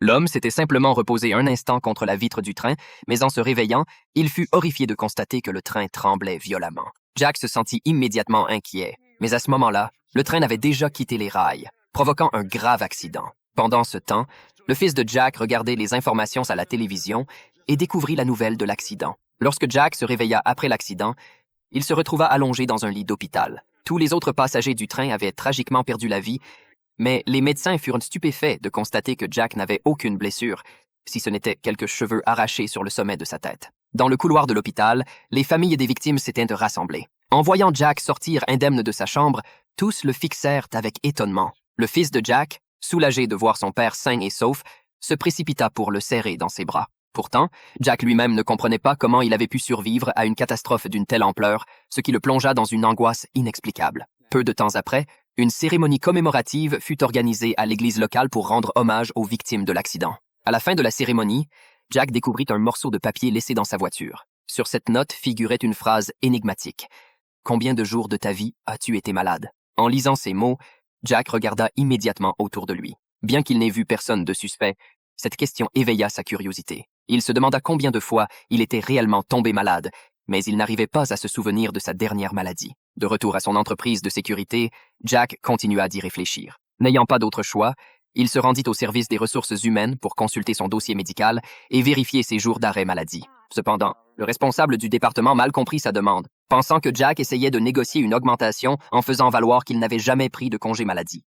L'homme s'était simplement reposé un instant contre la vitre du train, mais en se réveillant, il fut horrifié de constater que le train tremblait violemment. Jack se sentit immédiatement inquiet, mais à ce moment-là, le train avait déjà quitté les rails, provoquant un grave accident. Pendant ce temps, le fils de Jack regardait les informations à la télévision et découvrit la nouvelle de l'accident. Lorsque Jack se réveilla après l'accident, il se retrouva allongé dans un lit d'hôpital. Tous les autres passagers du train avaient tragiquement perdu la vie, mais les médecins furent stupéfaits de constater que Jack n'avait aucune blessure, si ce n'était quelques cheveux arrachés sur le sommet de sa tête. Dans le couloir de l'hôpital, les familles des victimes s'étaient rassemblées. En voyant Jack sortir indemne de sa chambre, tous le fixèrent avec étonnement. Le fils de Jack, soulagé de voir son père sain et sauf, se précipita pour le serrer dans ses bras. Pourtant, Jack lui-même ne comprenait pas comment il avait pu survivre à une catastrophe d'une telle ampleur, ce qui le plongea dans une angoisse inexplicable. Peu de temps après, une cérémonie commémorative fut organisée à l'église locale pour rendre hommage aux victimes de l'accident. À la fin de la cérémonie, Jack découvrit un morceau de papier laissé dans sa voiture. Sur cette note figurait une phrase énigmatique. « Combien de jours de ta vie as-tu été malade ?» En lisant ces mots, Jack regarda immédiatement autour de lui. Bien qu'il n'ait vu personne de suspect, cette question éveilla sa curiosité. Il se demanda combien de fois il était réellement tombé malade, mais il n'arrivait pas à se souvenir de sa dernière maladie. De retour à son entreprise de sécurité, Jack continua d'y réfléchir. N'ayant pas d'autre choix, il se rendit au service des ressources humaines pour consulter son dossier médical et vérifier ses jours d'arrêt maladie. Cependant, le responsable du département mal comprit sa demande, pensant que Jack essayait de négocier une augmentation en faisant valoir qu'il n'avait jamais pris de congé maladie.